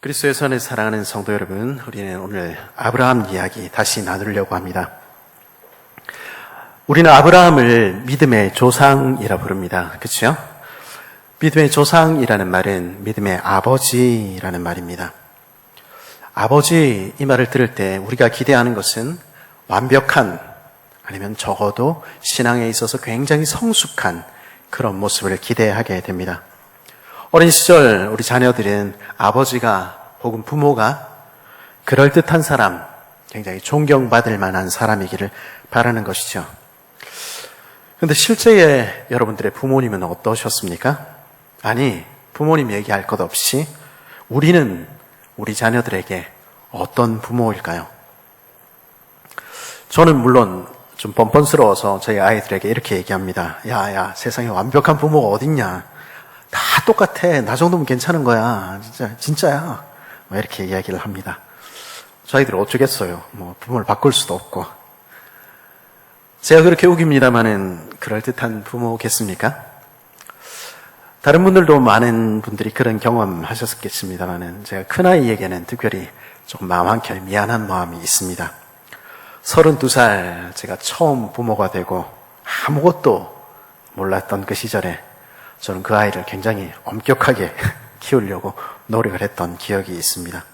그리스도의 안에 사랑하는 성도 여러분, 우리는 오늘 아브라함 이야기 다시 나누려고 합니다. 우리는 아브라함을 믿음의 조상이라 부릅니다. 그렇죠? 믿음의 조상이라는 말은 믿음의 아버지라는 말입니다. 아버지, 이 말을 들을 때 우리가 기대하는 것은 완벽한, 아니면 적어도 신앙에 있어서 굉장히 성숙한 그런 모습을 기대하게 됩니다. 어린 시절 우리 자녀들은 아버지가 혹은 부모가 그럴듯한 사람, 굉장히 존경받을 만한 사람이기를 바라는 것이죠. 그런데 실제의 여러분들의 부모님은 어떠셨습니까? 아니, 부모님 얘기할 것 없이 우리는 우리 자녀들에게 어떤 부모일까요? 저는 물론 좀 뻔뻔스러워서 저희 아이들에게 이렇게 얘기합니다. 야, 세상에 완벽한 부모가 어딨냐? 다 똑같아. 나 정도면 괜찮은 거야. 진짜야. 이렇게 이야기를 합니다. 저희들 어쩌겠어요. 부모를 바꿀 수도 없고. 제가 그렇게 우깁니다마는 그럴듯한 부모겠습니까? 다른 분들도 많은 분들이 그런 경험 하셨겠습니다마는 제가 큰아이에게는 특별히 조금 마음 한켠에 미안한 마음이 있습니다. 32살 제가 처음 부모가 되고 아무것도 몰랐던 그 시절에 저는 그 아이를 굉장히 엄격하게 키우려고 노력을 했던 기억이 있습니다.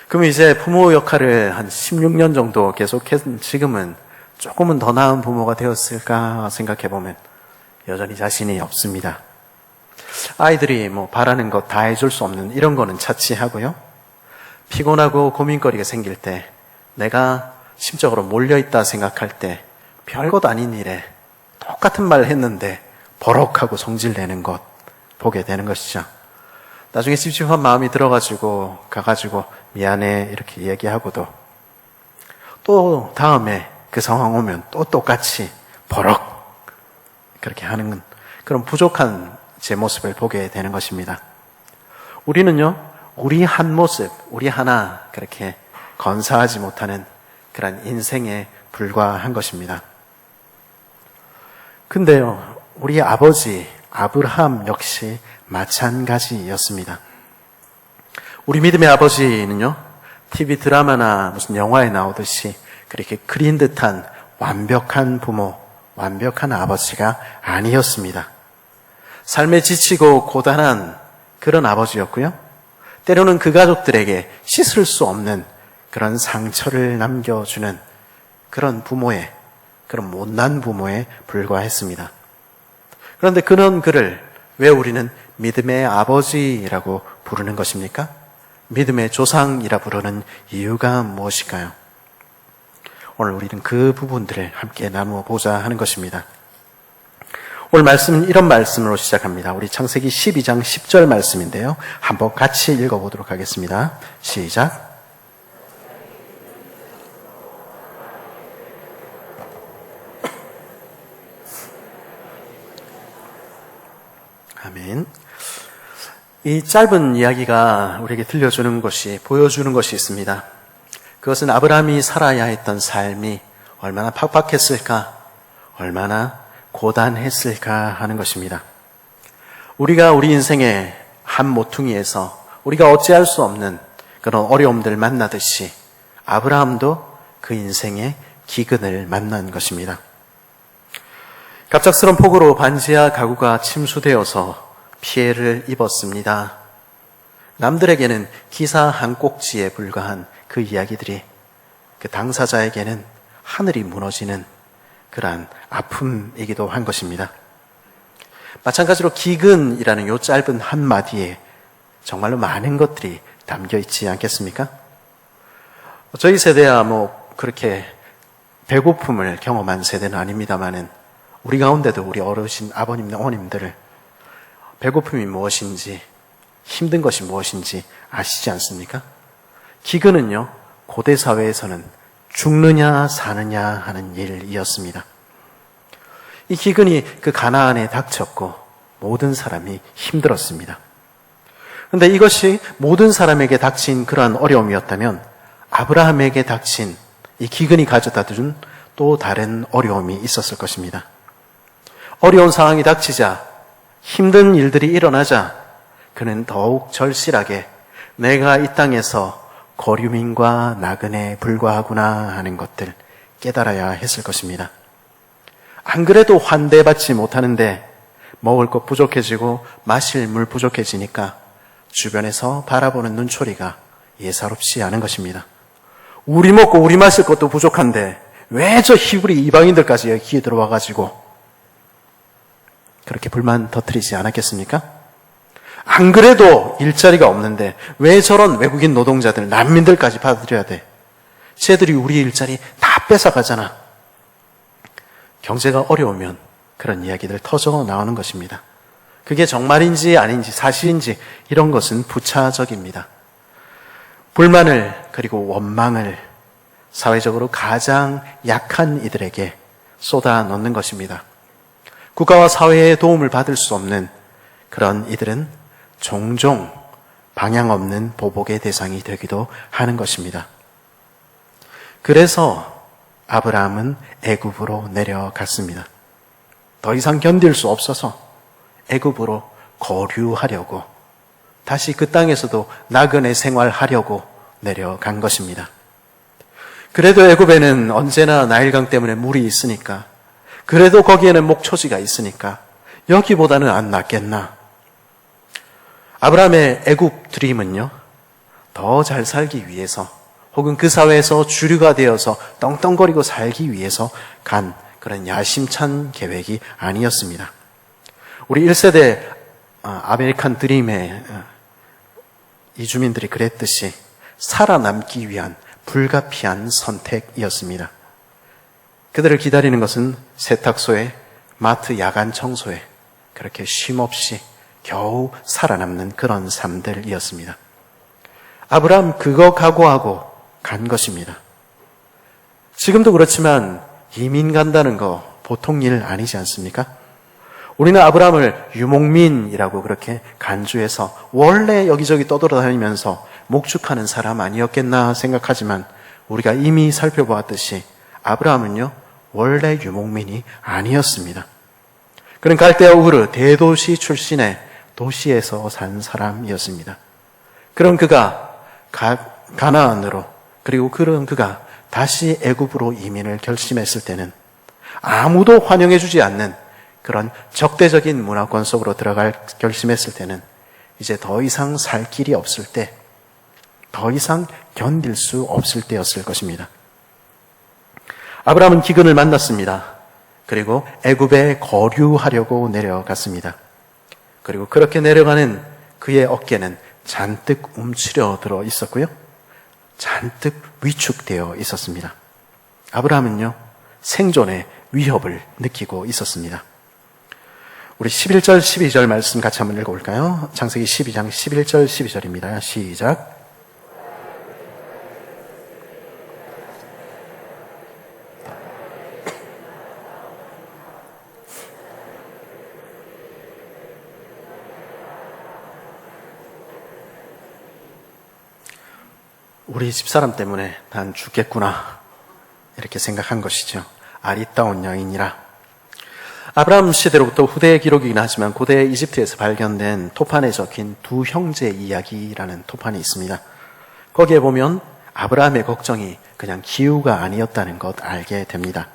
그럼 이제 부모 역할을 한 16년 정도 계속해서 지금은 조금은 더 나은 부모가 되었을까 생각해보면 여전히 자신이 없습니다. 아이들이 바라는 것 다 해줄 수 없는 이런 거는 차치하고요. 피곤하고 고민거리가 생길 때 내가 심적으로 몰려있다 생각할 때 별것 아닌 일에 똑같은 말 했는데 버럭하고 성질내는 것 보게 되는 것이죠. 나중에 찝찝한 마음이 들어가지고 가가지고 미안해 이렇게 얘기하고도 또 다음에 그 상황 오면 또 똑같이 버럭 그렇게 하는 그런 부족한 제 모습을 보게 되는 것입니다. 우리는요, 우리 한 모습, 우리 하나 그렇게 건사하지 못하는 그런 인생에 불과한 것입니다. 근데요, 우리 아버지 아브라함 역시 마찬가지였습니다. 우리 믿음의 아버지는요, TV 드라마나 무슨 영화에 나오듯이 그렇게 그린 듯한 완벽한 부모, 완벽한 아버지가 아니었습니다. 삶에 지치고 고단한 그런 아버지였고요. 때로는 그 가족들에게 씻을 수 없는 그런 상처를 남겨주는 그런 부모의, 그런 못난 부모에 불과했습니다. 그런데 그런 그를 왜 우리는 믿음의 아버지라고 부르는 것입니까? 믿음의 조상이라 부르는 이유가 무엇일까요? 오늘 우리는 그 부분들을 함께 나누어 보자 하는 것입니다. 오늘 말씀은 이런 말씀으로 시작합니다. 우리 창세기 12장 10절 말씀인데요. 한번 같이 읽어보도록 하겠습니다. 시작. 아멘. 이 짧은 이야기가 우리에게 들려주는 것이, 보여주는 것이 있습니다. 그것은 아브라함이 살아야 했던 삶이 얼마나 팍팍했을까, 얼마나 고단했을까 하는 것입니다. 우리가 우리 인생의 한 모퉁이에서 우리가 어찌할 수 없는 그런 어려움들 만나듯이 아브라함도 그 인생의 기근을 만난 것입니다. 갑작스런 폭우로 반지하 가구가 침수되어서 피해를 입었습니다. 남들에게는 기사 한 꼭지에 불과한 그 이야기들이 그 당사자에게는 하늘이 무너지는 그러한 아픔이기도 한 것입니다. 마찬가지로 기근이라는 요 짧은 한마디에 정말로 많은 것들이 담겨 있지 않겠습니까? 저희 세대야 그렇게 배고픔을 경험한 세대는 아닙니다만은 우리 가운데도 우리 어르신, 아버님, 어머님들을 배고픔이 무엇인지, 힘든 것이 무엇인지 아시지 않습니까? 기근은요, 고대 사회에서는 죽느냐 사느냐 하는 일이었습니다. 이 기근이 그 가나안에 닥쳤고 모든 사람이 힘들었습니다. 그런데 이것이 모든 사람에게 닥친 그러한 어려움이었다면 아브라함에게 닥친 이 기근이 가져다 준 또 다른 어려움이 있었을 것입니다. 어려운 상황이 닥치자, 힘든 일들이 일어나자 그는 더욱 절실하게 내가 이 땅에서 거류민과 나그네에 불과하구나 하는 것들 깨달아야 했을 것입니다. 안 그래도 환대받지 못하는데 먹을 것 부족해지고 마실 물 부족해지니까 주변에서 바라보는 눈초리가 예사롭지 않은 것입니다. 우리 먹고 우리 마실 것도 부족한데 왜 저 히브리 이방인들까지 여기에 들어와가지고 그렇게 불만 터뜨리지 않았겠습니까? 안 그래도 일자리가 없는데 왜 저런 외국인 노동자들, 난민들까지 받아들여야 돼? 쟤들이 우리 일자리 다 뺏어가잖아. 경제가 어려우면 그런 이야기들 터져 나오는 것입니다. 그게 정말인지 아닌지 사실인지 이런 것은 부차적입니다. 불만을 그리고 원망을 사회적으로 가장 약한 이들에게 쏟아 넣는 것입니다. 국가와 사회의 도움을 받을 수 없는 그런 이들은 종종 방향 없는 보복의 대상이 되기도 하는 것입니다. 그래서 아브라함은 애굽으로 내려갔습니다. 더 이상 견딜 수 없어서 애굽으로 거류하려고 다시 그 땅에서도 나그네 생활하려고 내려간 것입니다. 그래도 애굽에는 언제나 나일강 때문에 물이 있으니까, 그래도 거기에는 목초지가 있으니까 여기보다는 안 낫겠나. 아브라함의 애굽 드림은요, 더 잘 살기 위해서 혹은 그 사회에서 주류가 되어서 떵떵거리고 살기 위해서 간 그런 야심찬 계획이 아니었습니다. 우리 1세대 아메리칸 드림의 이주민들이 그랬듯이 살아남기 위한 불가피한 선택이었습니다. 그들을 기다리는 것은 세탁소에, 마트 야간 청소에 그렇게 쉼없이 겨우 살아남는 그런 삶들이었습니다. 아브라함 그거 각오하고 간 것입니다. 지금도 그렇지만 이민 간다는 거 보통 일 아니지 않습니까? 우리는 아브라함을 유목민이라고 그렇게 간주해서 원래 여기저기 떠돌아다니면서 목축하는 사람 아니었겠나 생각하지만 우리가 이미 살펴보았듯이 아브라함은요, 원래 유목민이 아니었습니다. 그는 갈대아 우르 대도시 출신의 도시에서 산 사람이었습니다. 그런 그가 가나안으로, 그리고 그런 그가 다시 애굽으로 이민을 결심했을 때는 아무도 환영해주지 않는 그런 적대적인 문화권 속으로 들어갈 결심했을 때는 이제 더 이상 살 길이 없을 때, 더 이상 견딜 수 없을 때였을 것입니다. 아브라함은 기근을 만났습니다. 그리고 애굽에 거류하려고 내려갔습니다. 그리고 그렇게 내려가는 그의 어깨는 잔뜩 움츠려 들어 있었고요, 잔뜩 위축되어 있었습니다. 아브라함은요, 생존의 위협을 느끼고 있었습니다. 우리 11절, 12절 말씀 같이 한번 읽어볼까요? 창세기 12장 11절, 12절입니다. 시작. 우리 집사람 때문에 난 죽겠구나, 이렇게 생각한 것이죠. 아리따운 여인이라. 아브라함 시대로부터 후대의 기록이긴 하지만 고대 이집트에서 발견된 토판에 적힌 두 형제 이야기라는 토판이 있습니다. 거기에 보면 아브라함의 걱정이 그냥 기우가 아니었다는 것 알게 됩니다.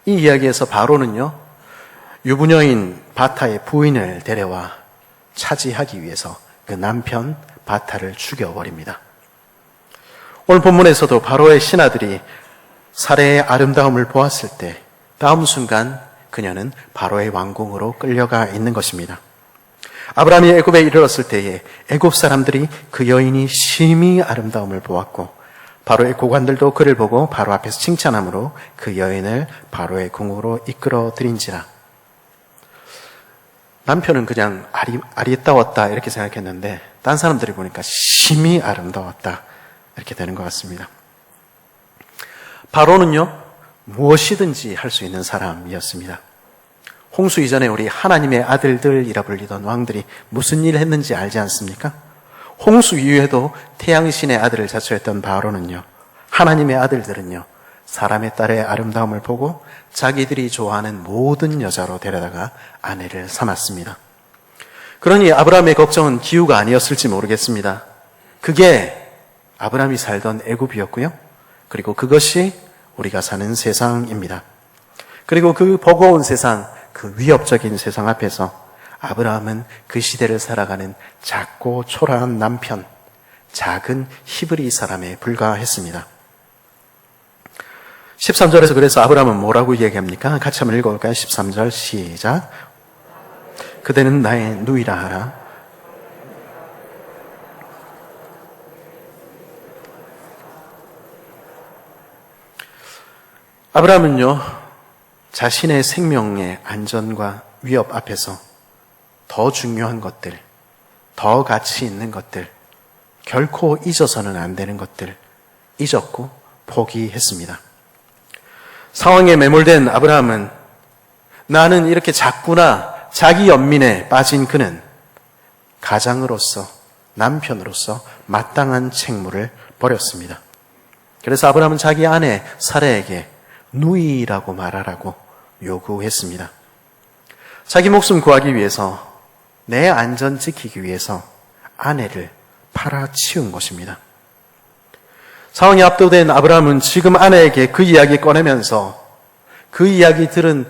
이 이야기에서 바로는요, 유부녀인 바타의 부인을 데려와 차지하기 위해서 그 남편 바타를 죽여버립니다. 오늘 본문에서도 바로의 신하들이 사례의 아름다움을 보았을 때 다음 순간 그녀는 바로의 왕궁으로 끌려가 있는 것입니다. 아브라함이 애굽에 이르렀을 때에 애굽 사람들이 그 여인이 심히 아름다움을 보았고 바로의 고관들도 그를 보고 바로 앞에서 칭찬함으로 그 여인을 바로의 궁으로 이끌어 들인지라. 남편은 그냥 아리따웠다 이렇게 생각했는데 딴 사람들이 보니까 심히 아름다웠다 이렇게 되는 것 같습니다. 바로는요, 무엇이든지 할 수 있는 사람이었습니다. 홍수 이전에 우리 하나님의 아들들이라 불리던 왕들이 무슨 일을 했는지 알지 않습니까? 홍수 이후에도 태양신의 아들을 자처했던 바로는요, 하나님의 아들들은요, 사람의 딸의 아름다움을 보고 자기들이 좋아하는 모든 여자로 데려다가 아내를 삼았습니다. 그러니 아브라함의 걱정은 기우가 아니었을지 모르겠습니다. 그게 아브라함이 살던 애굽이었고요. 그리고 그것이 우리가 사는 세상입니다. 그리고 그 버거운 세상, 그 위협적인 세상 앞에서 아브라함은 그 시대를 살아가는 작고 초라한 남편, 작은 히브리 사람에 불과했습니다. 13절에서 그래서 아브라함은 뭐라고 얘기합니까? 같이 한번 읽어볼까요? 13절 시작. 그대는 나의 누이라 하라. 아브라함은요, 자신의 생명의 안전과 위협 앞에서 더 중요한 것들, 더 가치 있는 것들, 결코 잊어서는 안 되는 것들 잊었고 포기했습니다. 상황에 매몰된 아브라함은 나는 이렇게 작구나 자기 연민에 빠진 그는 가장으로서 남편으로서 마땅한 책무를 버렸습니다. 그래서 아브라함은 자기 아내 사라에게 누이라고 말하라고 요구했습니다. 자기 목숨 구하기 위해서, 내 안전 지키기 위해서 아내를 팔아치운 것입니다. 상황이 압도된 아브라함은 지금 아내에게 그 이야기 꺼내면서 그 이야기 들은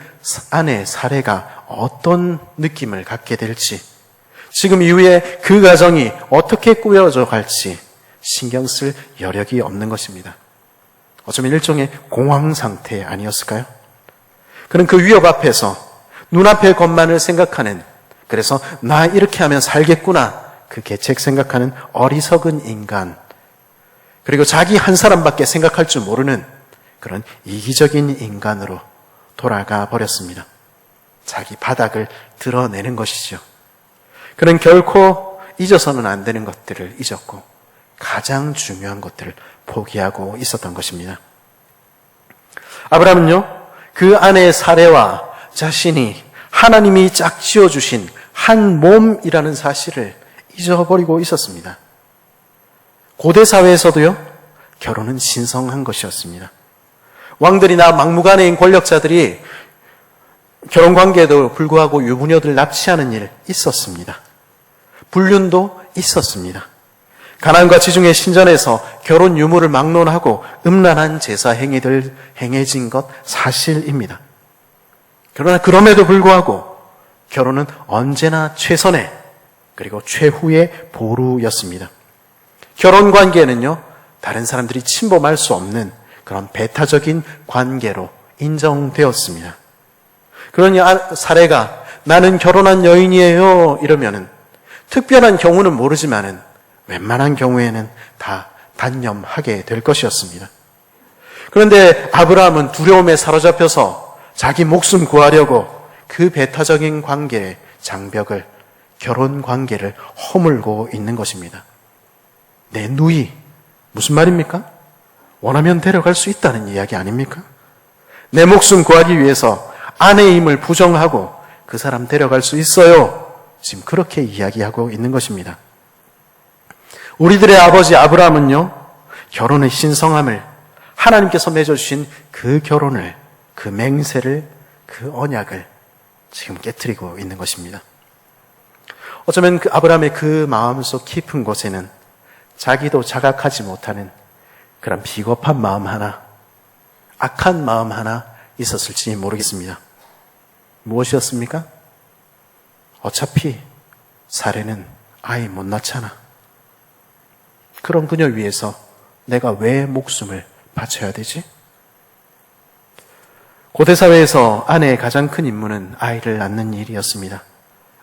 아내 사레가 어떤 느낌을 갖게 될지, 지금 이후에 그 가정이 어떻게 꾸려져 갈지 신경 쓸 여력이 없는 것입니다. 어쩌면 일종의 공황 상태 아니었을까요? 그는 그 위협 앞에서 눈앞의 것만을 생각하는, 그래서 나 이렇게 하면 살겠구나, 그 계책 생각하는 어리석은 인간, 그리고 자기 한 사람밖에 생각할 줄 모르는 그런 이기적인 인간으로 돌아가 버렸습니다. 자기 바닥을 드러내는 것이죠. 그는 결코 잊어서는 안 되는 것들을 잊었고 가장 중요한 것들을 포기하고 있었던 것입니다. 아브라함은요, 그 아내의 사례와 자신이 하나님이 짝지어 주신 한 몸이라는 사실을 잊어버리고 있었습니다. 고대 사회에서도요, 결혼은 신성한 것이었습니다. 왕들이나 막무가내인 권력자들이 결혼관계에도 불구하고 유부녀들 납치하는 일 있었습니다. 불륜도 있었습니다. 가나안과 지중해 신전에서 결혼 유무를 막론하고 음란한 제사 행위들 행해진 것 사실입니다. 그러나 그럼에도 불구하고 결혼은 언제나 최선의 그리고 최후의 보루였습니다. 결혼 관계는요, 다른 사람들이 침범할 수 없는 그런 배타적인 관계로 인정되었습니다. 그러니 사례가 나는 결혼한 여인이에요 이러면은 특별한 경우는 모르지만은 웬만한 경우에는 다 단념하게 될 것이었습니다. 그런데 아브라함은 두려움에 사로잡혀서 자기 목숨 구하려고 그 배타적인 관계의 장벽을, 결혼 관계를 허물고 있는 것입니다. 내 누이, 무슨 말입니까? 원하면 데려갈 수 있다는 이야기 아닙니까? 내 목숨 구하기 위해서 아내의 힘을 부정하고 그 사람 데려갈 수 있어요. 지금 그렇게 이야기하고 있는 것입니다. 우리들의 아버지 아브라함은요, 결혼의 신성함을, 하나님께서 맺어주신 그 결혼을, 그 맹세를, 그 언약을 지금 깨트리고 있는 것입니다. 어쩌면 그 아브라함의 그 마음속 깊은 곳에는 자기도 자각하지 못하는 그런 비겁한 마음 하나, 악한 마음 하나 있었을지 모르겠습니다. 무엇이었습니까? 어차피 사례는 아이 못 낳잖아. 그런 그녀 위해서 내가 왜 목숨을 바쳐야 되지? 고대사회에서 아내의 가장 큰 임무는 아이를 낳는 일이었습니다.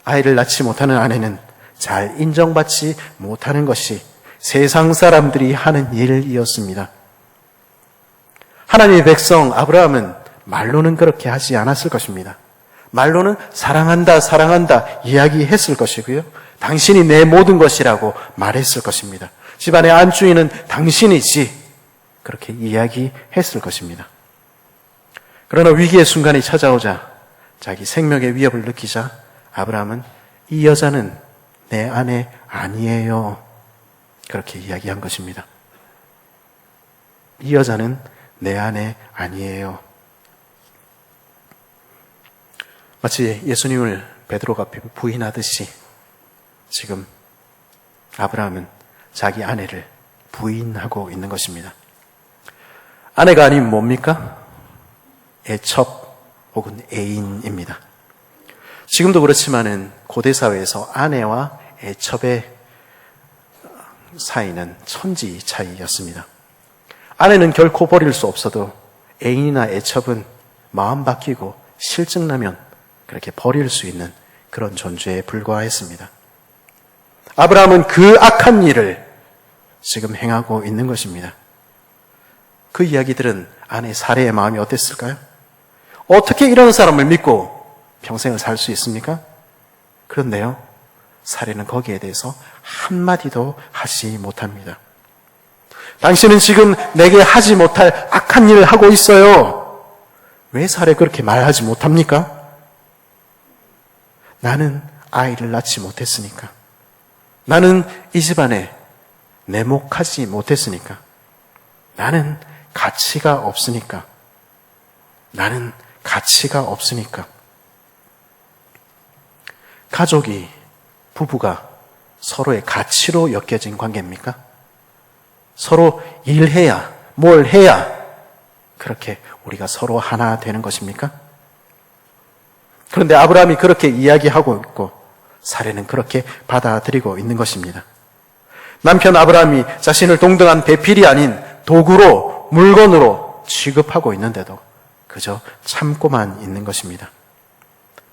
아이를 낳지 못하는 아내는 잘 인정받지 못하는 것이 세상 사람들이 하는 일이었습니다. 하나님의 백성 아브라함은 말로는 그렇게 하지 않았을 것입니다. 말로는 사랑한다, 사랑한다 이야기했을 것이고요. 당신이 내 모든 것이라고 말했을 것입니다. 집안의 안주인은 당신이지, 그렇게 이야기했을 것입니다. 그러나 위기의 순간이 찾아오자, 자기 생명의 위협을 느끼자 아브라함은 이 여자는 내 아내 아니에요, 그렇게 이야기한 것입니다. 이 여자는 내 아내 아니에요. 마치 예수님을 베드로가 부인하듯이 지금 아브라함은 자기 아내를 부인하고 있는 것입니다. 아내가 아닌 뭡니까? 애첩 혹은 애인입니다. 지금도 그렇지만은 고대 사회에서 아내와 애첩의 사이는 천지 차이였습니다. 아내는 결코 버릴 수 없어도 애인이나 애첩은 마음 바뀌고 실증나면 그렇게 버릴 수 있는 그런 존재에 불과했습니다. 아브라함은 그 악한 일을 지금 행하고 있는 것입니다. 그 이야기들은 아내 사레의 마음이 어땠을까요? 어떻게 이런 사람을 믿고 평생을 살 수 있습니까? 그런데요, 사레는 거기에 대해서 한마디도 하지 못합니다. 당신은 지금 내게 하지 못할 악한 일을 하고 있어요. 왜 사레 그렇게 말하지 못합니까? 나는 아이를 낳지 못했으니까. 나는 이 집안에 내목하지 못했으니까. 나는 가치가 없으니까. 나는 가치가 없으니까. 가족이, 부부가 서로의 가치로 엮여진 관계입니까? 서로 일해야, 뭘 해야 그렇게 우리가 서로 하나 되는 것입니까? 그런데 아브라함이 그렇게 이야기하고 있고 사레는 그렇게 받아들이고 있는 것입니다. 남편 아브라함이 자신을 동등한 배필이 아닌 도구로, 물건으로 취급하고 있는데도 그저 참고만 있는 것입니다.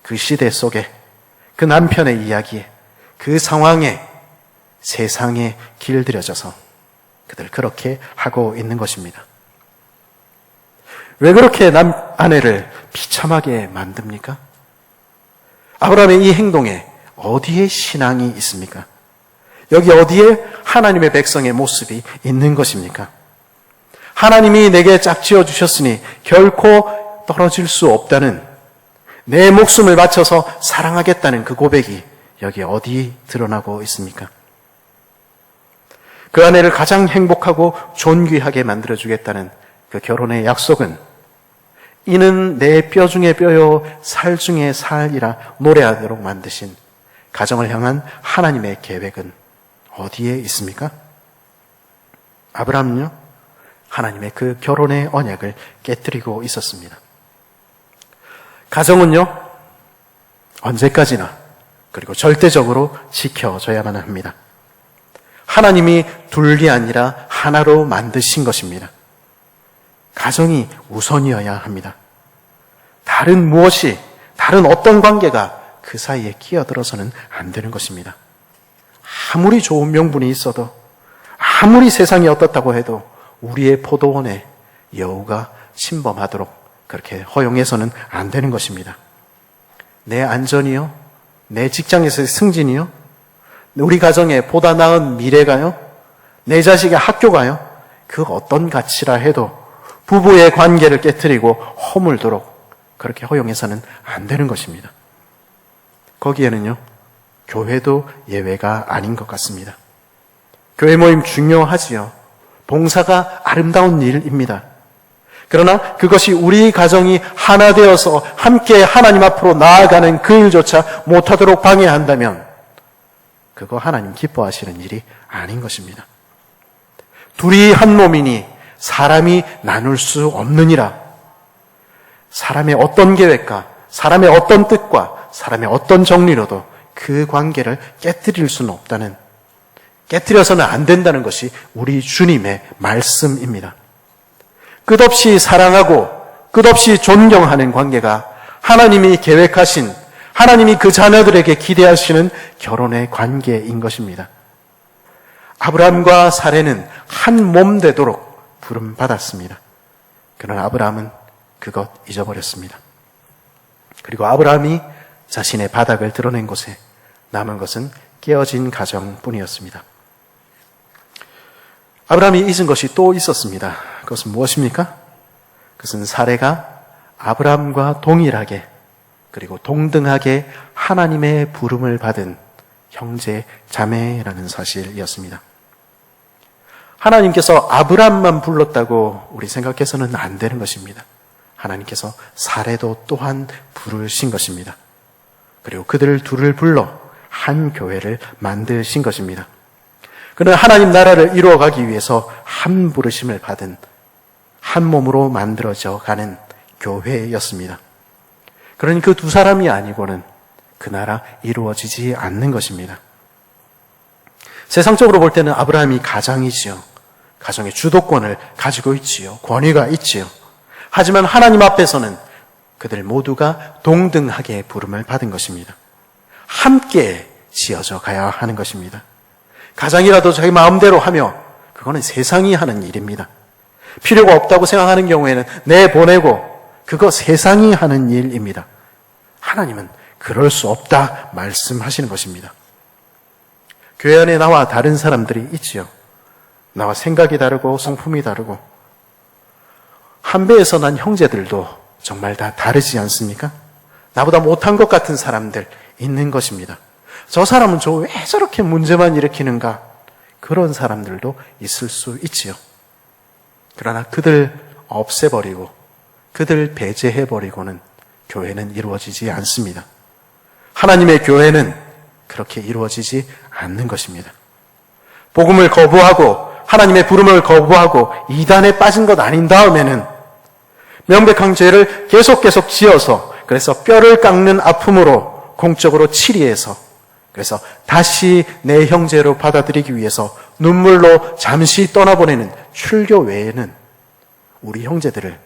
그 시대 속에, 그 남편의 이야기에, 그 상황에 세상에 길들여져서 그들 그렇게 하고 있는 것입니다. 왜 그렇게 아내를 비참하게 만듭니까? 아브라함의 이 행동에 어디에 신앙이 있습니까? 여기 어디에 하나님의 백성의 모습이 있는 것입니까? 하나님이 내게 짝지어 주셨으니 결코 떨어질 수 없다는, 내 목숨을 바쳐서 사랑하겠다는 그 고백이 여기 어디 드러나고 있습니까? 그 아내를 가장 행복하고 존귀하게 만들어주겠다는 그 결혼의 약속은 이는 내 뼈 중에 뼈요 살 중에 살이라 노래하도록 만드신 가정을 향한 하나님의 계획은 어디에 있습니까? 아브라함은요, 하나님의 그 결혼의 언약을 깨뜨리고 있었습니다. 가정은요, 언제까지나 그리고 절대적으로 지켜져야만 합니다. 하나님이 둘이 아니라 하나로 만드신 것입니다. 가정이 우선이어야 합니다. 다른 무엇이, 다른 어떤 관계가 그 사이에 끼어들어서는 안 되는 것입니다. 아무리 좋은 명분이 있어도, 아무리 세상이 어떻다고 해도 우리의 포도원에 여우가 침범하도록 그렇게 허용해서는 안 되는 것입니다. 내 안전이요, 내 직장에서의 승진이요, 우리 가정에 보다 나은 미래가요, 내 자식의 학교가요, 그 어떤 가치라 해도 부부의 관계를 깨트리고 허물도록 그렇게 허용해서는 안 되는 것입니다. 거기에는요, 교회도 예외가 아닌 것 같습니다. 교회 모임 중요하지요. 봉사가 아름다운 일입니다. 그러나 그것이 우리 가정이 하나 되어서 함께 하나님 앞으로 나아가는 그 일조차 못하도록 방해한다면 그거 하나님 기뻐하시는 일이 아닌 것입니다. 둘이 한 몸이니 사람이 나눌 수 없느니라. 사람의 어떤 계획과 사람의 어떤 뜻과 사람의 어떤 정리로도 그 관계를 깨뜨릴 수는 없다는, 깨뜨려서는 안 된다는 것이 우리 주님의 말씀입니다. 끝없이 사랑하고 끝없이 존경하는 관계가 하나님이 계획하신, 하나님이 그 자녀들에게 기대하시는 결혼의 관계인 것입니다. 아브라함과 사레는 한 몸 되도록 부름받았습니다. 그러나 아브라함은 그것 잊어버렸습니다. 그리고 아브라함이 자신의 바닥을 드러낸 곳에 남은 것은 깨어진 가정뿐이었습니다. 아브라함이 잊은 것이 또 있었습니다. 그것은 무엇입니까? 그것은 사레가 아브라함과 동일하게 그리고 동등하게 하나님의 부름을 받은 형제, 자매라는 사실이었습니다. 하나님께서 아브라함만 불렀다고 우리 생각해서는 안 되는 것입니다. 하나님께서 사레도 또한 부르신 것입니다. 그리고 그들 둘을 불러 한 교회를 만드신 것입니다. 그는 하나님 나라를 이루어가기 위해서 한 부르심을 받은 한 몸으로 만들어져 가는 교회였습니다. 그러니 그 두 사람이 아니고는 그 나라 이루어지지 않는 것입니다. 세상적으로 볼 때는 아브라함이 가장이지요. 가정의 주도권을 가지고 있지요. 권위가 있지요. 하지만 하나님 앞에서는 그들 모두가 동등하게 부름을 받은 것입니다. 함께 지어져 가야 하는 것입니다. 가장이라도 자기 마음대로 하며 그거는 세상이 하는 일입니다. 필요가 없다고 생각하는 경우에는 내보내고 그거 세상이 하는 일입니다. 하나님은 그럴 수 없다 말씀하시는 것입니다. 교회 안에 나와 다른 사람들이 있지요. 나와 생각이 다르고 성품이 다르고 한 배에서 난 형제들도 정말 다 다르지 않습니까? 나보다 못한 것 같은 사람들 있는 것입니다. 저 사람은 왜 저렇게 문제만 일으키는가? 그런 사람들도 있을 수 있지요. 그러나 그들 없애버리고 그들 배제해버리고는 교회는 이루어지지 않습니다. 하나님의 교회는 그렇게 이루어지지 않는 것입니다. 복음을 거부하고 하나님의 부름을 거부하고 이단에 빠진 것 아닌 다음에는 명백한 죄를 계속 지어서 그래서 뼈를 깎는 아픔으로 공적으로 치리해서 그래서 다시 내 형제로 받아들이기 위해서 눈물로 잠시 떠나보내는 출교 외에는 우리 형제들을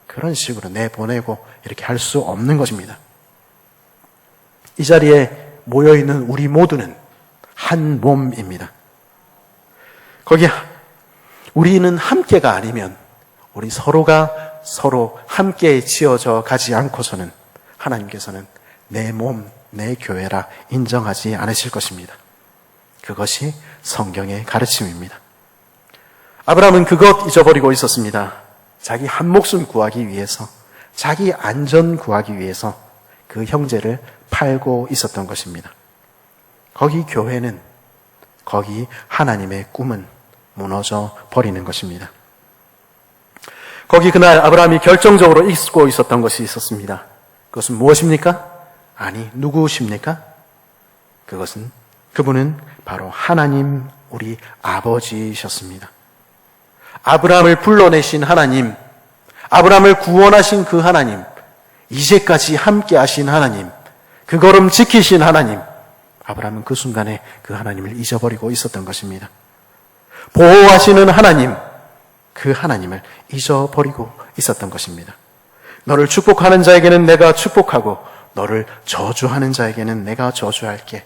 그런 식으로 내보내고 이렇게 할 수 없는 것입니다. 이 자리에 모여있는 우리 모두는 한 몸입니다. 거기 우리는 함께가 아니면 우리 서로가 서로 함께 지어져 가지 않고서는 하나님께서는 내 몸, 내 교회라 인정하지 않으실 것입니다. 그것이 성경의 가르침입니다. 아브라함은 그것 잊어버리고 있었습니다. 자기 한 목숨 구하기 위해서, 자기 안전 구하기 위해서 그 형제를 팔고 있었던 것입니다. 거기 교회는, 거기 하나님의 꿈은 무너져 버리는 것입니다. 거기 그날 아브라함이 결정적으로 잊고 있었던 것이 있었습니다. 그것은 무엇입니까? 아니, 누구십니까? 그분은 바로 하나님, 우리 아버지셨습니다. 아브라함을 불러내신 하나님, 아브라함을 구원하신 그 하나님, 이제까지 함께 하신 하나님, 그 걸음 지키신 하나님, 아브라함은 그 순간에 그 하나님을 잊어버리고 있었던 것입니다. 보호하시는 하나님, 그 하나님을 잊어버리고 있었던 것입니다. 너를 축복하는 자에게는 내가 축복하고 너를 저주하는 자에게는 내가 저주할게.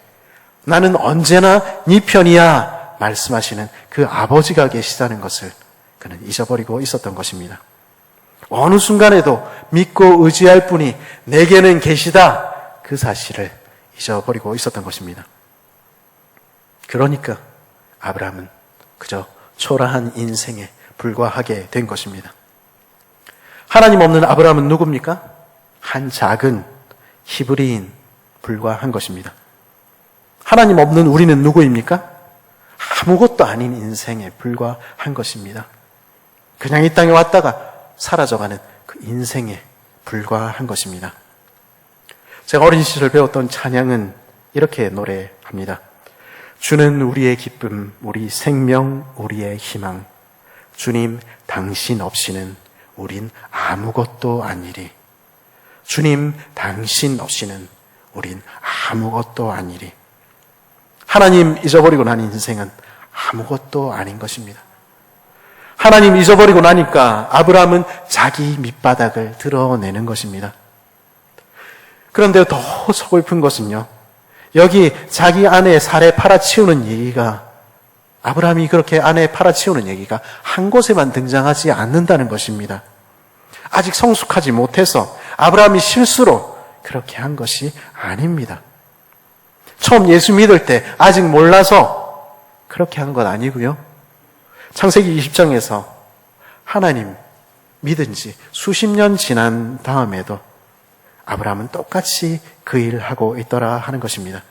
나는 언제나 네 편이야 말씀하시는 그 아버지가 계시다는 것을 그는 잊어버리고 있었던 것입니다. 어느 순간에도 믿고 의지할 분이 내게는 계시다 그 사실을 잊어버리고 있었던 것입니다. 그러니까 아브라함은 그저 초라한 인생에 불과하게 된 것입니다. 하나님 없는 아브라함은 누굽니까? 한 작은 히브리인 불과한 것입니다. 하나님 없는 우리는 누구입니까? 아무것도 아닌 인생에 불과한 것입니다. 그냥 이 땅에 왔다가 사라져가는 그 인생에 불과한 것입니다. 제가 어린 시절 배웠던 찬양은 이렇게 노래합니다. 주는 우리의 기쁨, 우리 생명, 우리의 희망. 주님, 당신 없이는 우린 아무것도 아니리. 주님, 당신 없이는 우린 아무것도 아니리. 하나님 잊어버리고 난 인생은 아무것도 아닌 것입니다. 하나님 잊어버리고 나니까 아브라함은 자기 밑바닥을 드러내는 것입니다. 그런데 더 서글픈 것은요, 여기 자기 아내 살에 팔아치우는 얘기가, 아브라함이 그렇게 아내 팔아치우는 얘기가 한 곳에만 등장하지 않는다는 것입니다. 아직 성숙하지 못해서 아브라함이 실수로 그렇게 한 것이 아닙니다. 처음 예수 믿을 때 아직 몰라서 그렇게 한 건 아니고요. 창세기 20장에서 하나님 믿은 지 수십 년 지난 다음에도 아브라함은 똑같이 그 일을 하고 있더라 하는 것입니다.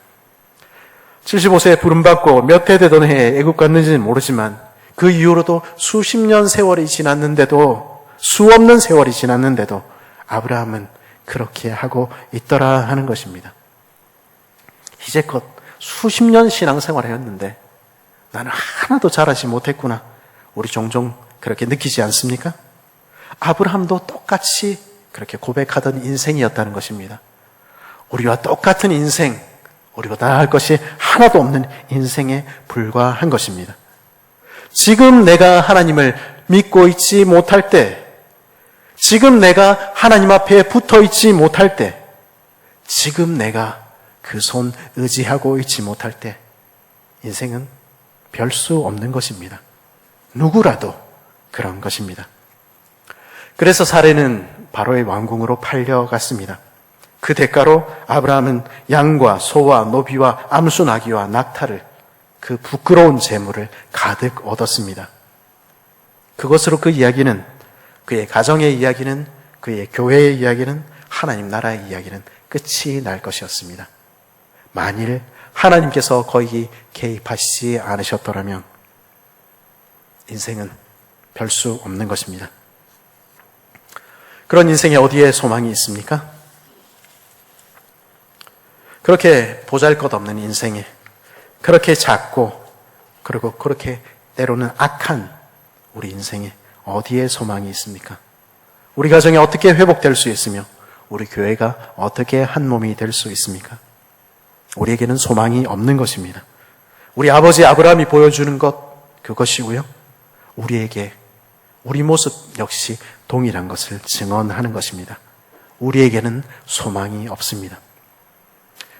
75세에 부름받고 몇 해 되던 해에 애국 갔는지는 모르지만 그 이후로도 수십 년 세월이 지났는데도, 수없는 세월이 지났는데도 아브라함은 그렇게 하고 있더라 하는 것입니다. 이제껏 수십 년 신앙생활을 했는데 나는 하나도 잘하지 못했구나. 우리 종종 그렇게 느끼지 않습니까? 아브라함도 똑같이 그렇게 고백하던 인생이었다는 것입니다. 우리와 똑같은 인생, 우리보다 나을 것이 하나도 없는 인생에 불과한 것입니다. 지금 내가 하나님을 믿고 있지 못할 때, 지금 내가 하나님 앞에 붙어 있지 못할 때, 지금 내가 그 손 의지하고 있지 못할 때, 인생은 별 수 없는 것입니다. 누구라도 그런 것입니다. 그래서 사례는 바로의 왕궁으로 팔려갔습니다. 그 대가로 아브라함은 양과 소와 노비와 암수 나귀와 낙타를, 그 부끄러운 재물을 가득 얻었습니다. 그것으로 그 이야기는, 그의 가정의 이야기는, 그의 교회의 이야기는, 하나님 나라의 이야기는 끝이 날 것이었습니다. 만일 하나님께서 거기 개입하시지 않으셨더라면 인생은 별 수 없는 것입니다. 그런 인생에 어디에 소망이 있습니까? 그렇게 보잘것없는 인생에, 그렇게 작고 그리고 그렇게 때로는 악한 우리 인생에 어디에 소망이 있습니까? 우리 가정이 어떻게 회복될 수 있으며 우리 교회가 어떻게 한 몸이 될 수 있습니까? 우리에게는 소망이 없는 것입니다. 우리 아버지 아브라함이 보여주는 것, 그것이고요. 우리에게 우리 모습 역시 동일한 것을 증언하는 것입니다. 우리에게는 소망이 없습니다.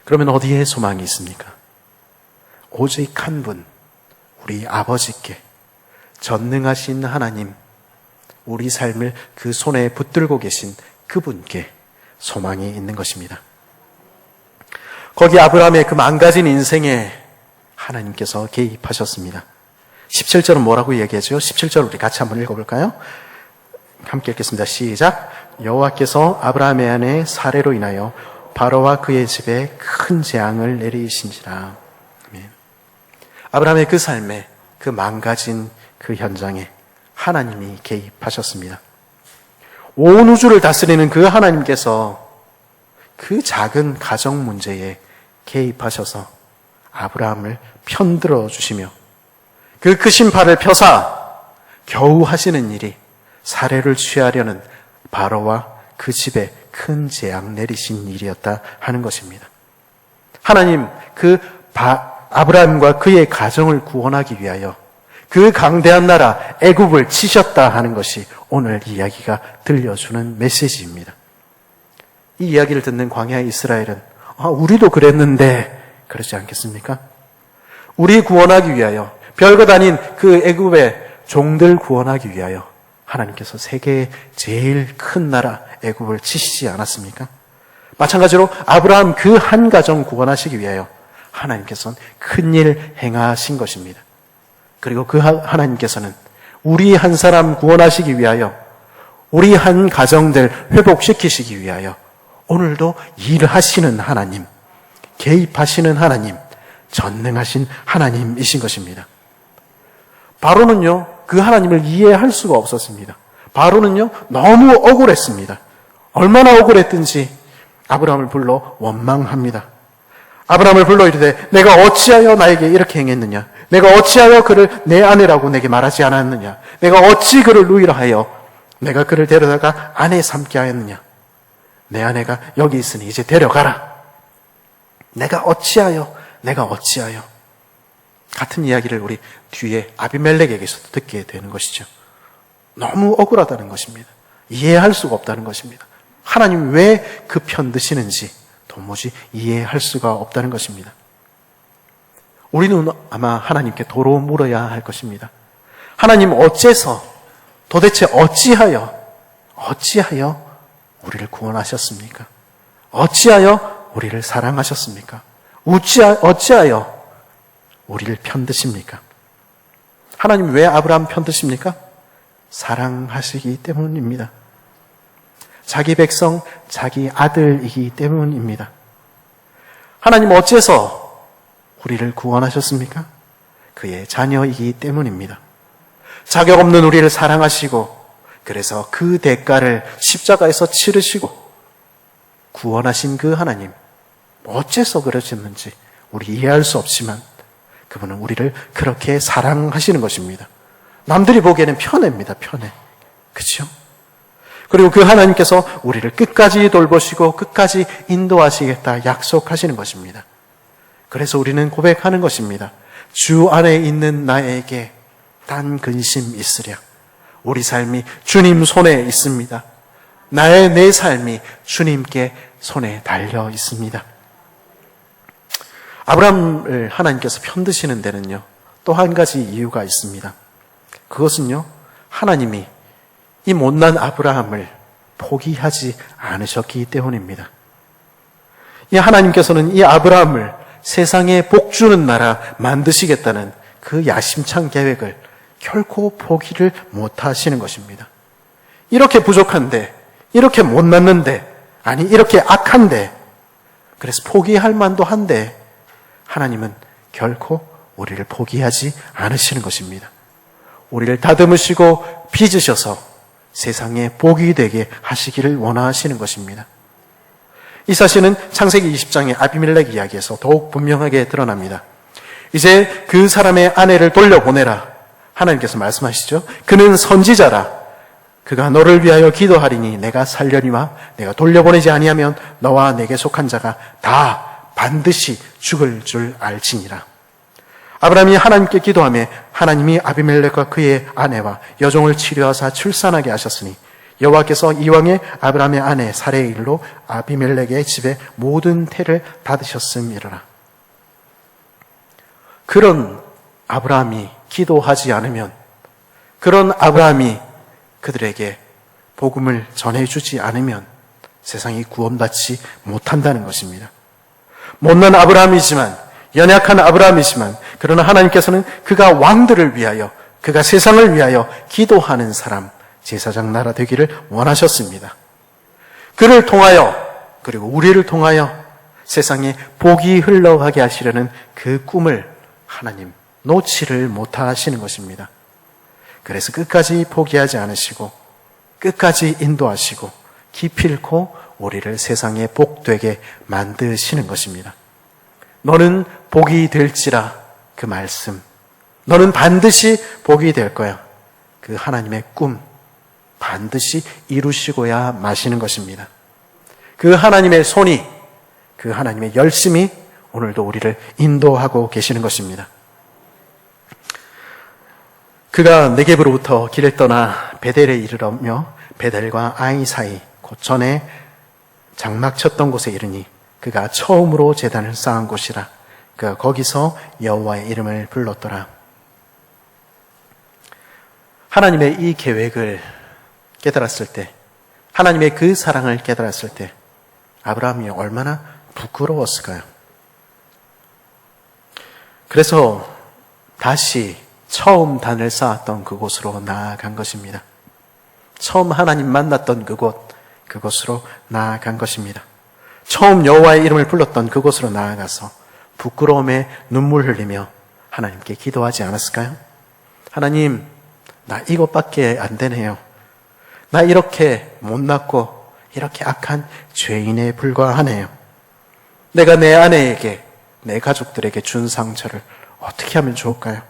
그러면 어디에 소망이 있습니까? 오직 한 분, 우리 아버지께, 전능하신 하나님, 우리 삶을 그 손에 붙들고 계신 그분께 소망이 있는 것입니다. 거기 아브라함의 그 망가진 인생에 하나님께서 개입하셨습니다. 17절은 뭐라고 얘기하죠? 17절 우리 같이 한번 읽어볼까요? 함께 읽겠습니다. 시작. 여호와께서 아브라함의 아내 사레로 인하여 바로와 그의 집에 큰 재앙을 내리신지라. 아멘. 아브라함의 그 삶에, 그 망가진 그 현장에 하나님이 개입하셨습니다. 온 우주를 다스리는 그 하나님께서 그 작은 가정 문제에 개입하셔서 아브라함을 편들어 주시며 그 크신 팔을 펴사 겨우 하시는 일이 사례를 취하려는 바로와 그 집에 큰 재앙 내리신 일이었다 하는 것입니다. 하나님 아브라함과 그의 가정을 구원하기 위하여 그 강대한 나라 애굽을 치셨다 하는 것이 오늘 이야기가 들려주는 메시지입니다. 이 이야기를 듣는 광야의 이스라엘은 우리도 그랬는데 그렇지 않겠습니까? 우리 구원하기 위하여, 별것 아닌 그 애굽의 종들 구원하기 위하여 하나님께서 세계의 제일 큰 나라 애굽을 치시지 않았습니까? 마찬가지로 아브라함 그 한 가정 구원하시기 위하여 하나님께서는 큰일 행하신 것입니다. 그리고 그 하나님께서는 우리 한 사람 구원하시기 위하여, 우리 한 가정들 회복시키시기 위하여 오늘도 일하시는 하나님, 개입하시는 하나님, 전능하신 하나님이신 것입니다. 바로는요, 그 하나님을 이해할 수가 없었습니다. 바로는요, 너무 억울했습니다. 얼마나 억울했든지 아브라함을 불러 원망합니다. 아브라함을 불러 이르되 내가 어찌하여 나에게 이렇게 행했느냐? 내가 어찌하여 그를 내 아내라고 내게 말하지 않았느냐? 내가 어찌 그를 누이라 하여 내가 그를 데려다가 아내 삼게 하였느냐? 내 아내가 여기 있으니 이제 데려가라. 내가 어찌하여 같은 이야기를 우리 뒤에 아비멜렉에게서도 듣게 되는 것이죠. 너무 억울하다는 것입니다. 이해할 수가 없다는 것입니다. 하나님 왜 그 편 드시는지 도무지 이해할 수가 없다는 것입니다. 우리는 아마 하나님께 도로 물어야 할 것입니다. 하나님 어째서, 도대체 어찌하여 우리를 구원하셨습니까? 어찌하여 우리를 사랑하셨습니까? 어찌하여 우리를 편드십니까? 하나님 왜 아브라함 편드십니까? 사랑하시기 때문입니다. 자기 백성, 자기 아들이기 때문입니다. 하나님 어째서 우리를 구원하셨습니까? 그의 자녀이기 때문입니다. 자격 없는 우리를 사랑하시고 그래서 그 대가를 십자가에서 치르시고 구원하신 그 하나님, 어째서 그러셨는지 우리 이해할 수 없지만 그분은 우리를 그렇게 사랑하시는 것입니다. 남들이 보기에는 편해입니다. 편해. 그렇죠? 그리고 그 하나님께서 우리를 끝까지 돌보시고 끝까지 인도하시겠다 약속하시는 것입니다. 그래서 우리는 고백하는 것입니다. 주 안에 있는 나에게 단 근심 있으랴. 우리 삶이 주님 손에 있습니다. 내 삶이 주님께 손에 달려 있습니다. 아브라함을 하나님께서 편드시는 데는요, 또 한 가지 이유가 있습니다. 그것은요, 하나님이 이 못난 아브라함을 포기하지 않으셨기 때문입니다. 이 하나님께서는 이 아브라함을 세상에 복 주는 나라 만드시겠다는 그 야심찬 계획을 결코 포기를 못 하시는 것입니다. 이렇게 부족한데, 이렇게 못났는데, 아니 이렇게 악한데, 그래서 포기할 만도 한데 하나님은 결코 우리를 포기하지 않으시는 것입니다. 우리를 다듬으시고 빚으셔서 세상에 복이 되게 하시기를 원하시는 것입니다. 이 사실은 창세기 20장의 아비멜렉 이야기에서 더욱 분명하게 드러납니다. 이제 그 사람의 아내를 돌려보내라. 하나님께서 말씀하시죠. 그는 선지자라. 그가 너를 위하여 기도하리니 내가 살려니와 내가 돌려보내지 아니하면 너와 내게 속한 자가 다 반드시 죽을 줄 알지니라. 아브라함이 하나님께 기도하며 하나님이 아비멜렉과 그의 아내와 여종을 치료하사 출산하게 하셨으니 여호와께서 이왕에 아브라함의 아내 사레의 일로 아비멜렉의 집에 모든 태를 닫으셨음이로라. 그런 아브라함이 기도하지 않으면, 그런 아브라함이 그들에게 복음을 전해주지 않으면 세상이 구원받지 못한다는 것입니다. 못난 아브라함이지만, 연약한 아브라함이지만, 그러나 하나님께서는 그가 왕들을 위하여, 그가 세상을 위하여 기도하는 사람, 제사장 나라 되기를 원하셨습니다. 그를 통하여, 그리고 우리를 통하여 세상에 복이 흘러가게 하시려는 그 꿈을 하나님 놓지를 못하시는 것입니다. 그래서 끝까지 포기하지 않으시고 끝까지 인도하시고 기필코 우리를 세상에 복되게 만드시는 것입니다. 너는 복이 될지라, 그 말씀, 너는 반드시 복이 될 거야. 그 하나님의 꿈 반드시 이루시고야 마시는 것입니다. 그 하나님의 손이, 그 하나님의 열심이 오늘도 우리를 인도하고 계시는 것입니다. 그가 네겝으로부터 길을 떠나 베델에 이르러며 베델과 아이 사이 고천에 장막 쳤던 곳에 이르니 그가 처음으로 제단을 쌓은 곳이라. 그가 거기서 여호와의 이름을 불렀더라. 하나님의 이 계획을 깨달았을 때, 하나님의 그 사랑을 깨달았을 때 아브라함이 얼마나 부끄러웠을까요? 그래서 다시 처음 단을 쌓았던 그곳으로 나아간 것입니다. 처음 하나님 만났던 그곳으로 나아간 것입니다. 처음 여호와의 이름을 불렀던 그곳으로 나아가서 부끄러움에 눈물 흘리며 하나님께 기도하지 않았을까요? 하나님, 나 이것밖에 안 되네요. 나 이렇게 못났고 이렇게 악한 죄인에 불과하네요. 내가 내 아내에게, 내 가족들에게 준 상처를 어떻게 하면 좋을까요?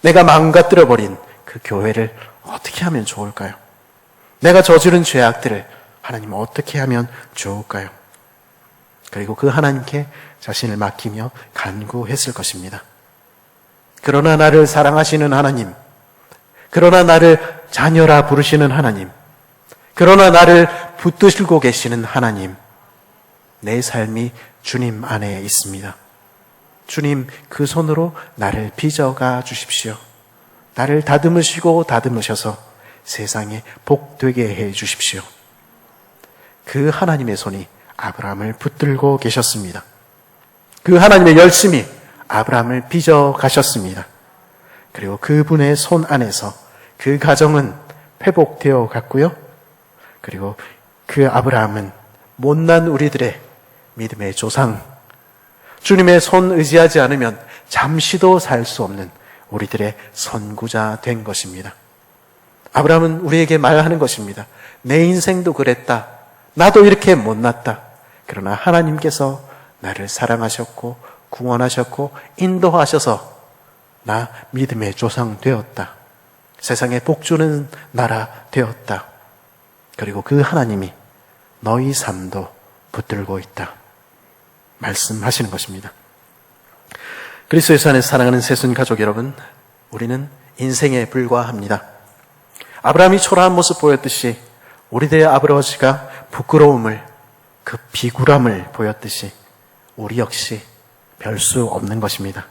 내가 망가뜨려버린 그 교회를 어떻게 하면 좋을까요? 내가 저지른 죄악들을 하나님 어떻게 하면 좋을까요? 그리고 그 하나님께 자신을 맡기며 간구했을 것입니다. 그러나 나를 사랑하시는 하나님, 그러나 나를 자녀라 부르시는 하나님, 그러나 나를 붙드시고 계시는 하나님, 내 삶이 주님 안에 있습니다. 주님, 그 손으로 나를 빚어가 주십시오. 나를 다듬으시고 다듬으셔서 세상에 복되게 해 주십시오. 그 하나님의 손이 아브라함을 붙들고 계셨습니다. 그 하나님의 열심히 아브라함을 빚어 가셨습니다. 그리고 그분의 손 안에서 그 가정은 회복되어 갔고요. 그리고 그 아브라함은 못난 우리들의 믿음의 조상, 주님의 손 의지하지 않으면 잠시도 살 수 없는 우리들의 선구자 된 것입니다. 아브라함은 우리에게 말하는 것입니다. 내 인생도 그랬다. 나도 이렇게 못났다. 그러나 하나님께서 나를 사랑하셨고 구원하셨고 인도하셔서 나 믿음의 조상 되었다. 세상에 복 주는 나라 되었다. 그리고 그 하나님이 너희 삶도 붙들고 있다. 말씀하시는 것입니다. 그리스도 예수 안에 사랑하는 새순 가족 여러분, 우리는 인생에 불과합니다. 아브라함이 초라한 모습 보였듯이 우리들의 아버지가 부끄러움을, 그 비굴함을 보였듯이 우리 역시 별 수 없는 것입니다.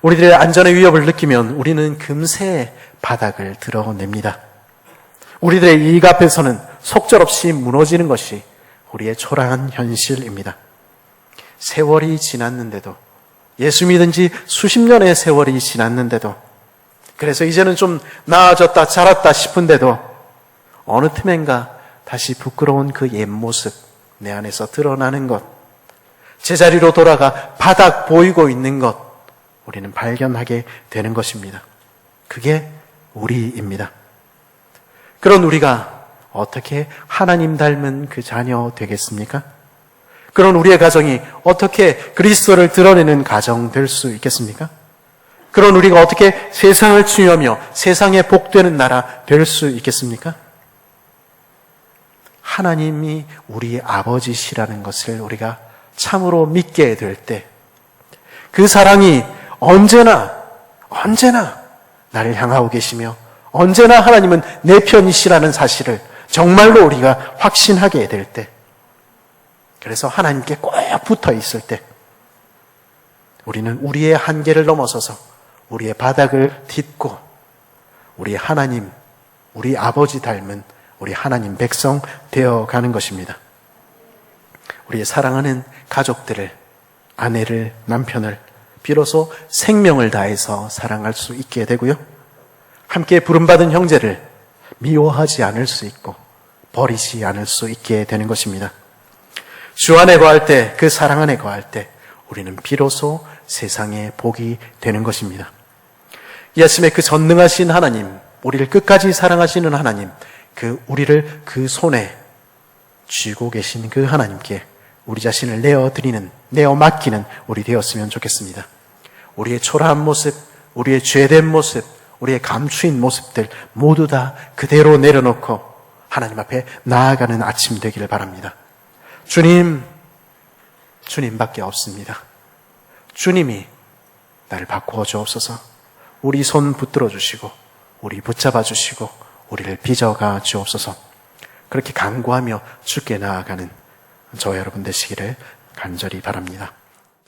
우리들의 안전의 위협을 느끼면 우리는 금세 바닥을 드러냅니다. 우리들의 이익 앞에서는 속절없이 무너지는 것이 우리의 초라한 현실입니다. 세월이 지났는데도, 예수 믿은 지 수십 년의 세월이 지났는데도, 그래서 이제는 좀 나아졌다, 자랐다 싶은데도 어느 틈엔가 다시 부끄러운 그 옛 모습 내 안에서 드러나는 것, 제자리로 돌아가 바닥 보이고 있는 것, 우리는 발견하게 되는 것입니다. 그게 우리입니다. 그런 우리가 어떻게 하나님 닮은 그 자녀 되겠습니까? 그런 우리의 가정이 어떻게 그리스도를 드러내는 가정 될 수 있겠습니까? 그런 우리가 어떻게 세상을 치유하며 세상에 복되는 나라 될 수 있겠습니까? 하나님이 우리 아버지시라는 것을 우리가 참으로 믿게 될 때, 그 사랑이 언제나 나를 향하고 계시며 언제나 하나님은 내 편이시라는 사실을 정말로 우리가 확신하게 될 때, 그래서 하나님께 꼭 붙어 있을 때 우리는 우리의 한계를 넘어서서 우리의 바닥을 딛고 우리 하나님, 우리 아버지 닮은 우리 하나님 백성 되어가는 것입니다. 우리의 사랑하는 가족들을, 아내를, 남편을 비로소 생명을 다해서 사랑할 수 있게 되고요. 함께 부름받은 형제를 미워하지 않을 수 있고 버리지 않을 수 있게 되는 것입니다. 주 안에 거할 때, 그 사랑 안에 거할 때 우리는 비로소 세상의 복이 되는 것입니다. 이 아침에 그 전능하신 하나님, 우리를 끝까지 사랑하시는 하나님, 우리를 그 손에 쥐고 계신 그 하나님께 우리 자신을 내어 맡기는 우리 되었으면 좋겠습니다. 우리의 초라한 모습, 우리의 죄된 모습, 우리의 감추인 모습들 모두 다 그대로 내려놓고 하나님 앞에 나아가는 아침 되기를 바랍니다. 주님밖에 없습니다. 주님이 나를 바꾸어 주옵소서. 우리 손 붙들어 주시고 우리 붙잡아 주시고 우리를 빚어가 주옵소서. 그렇게 간구하며 주께 나아가는 저와 여러분 되시기를 간절히 바랍니다.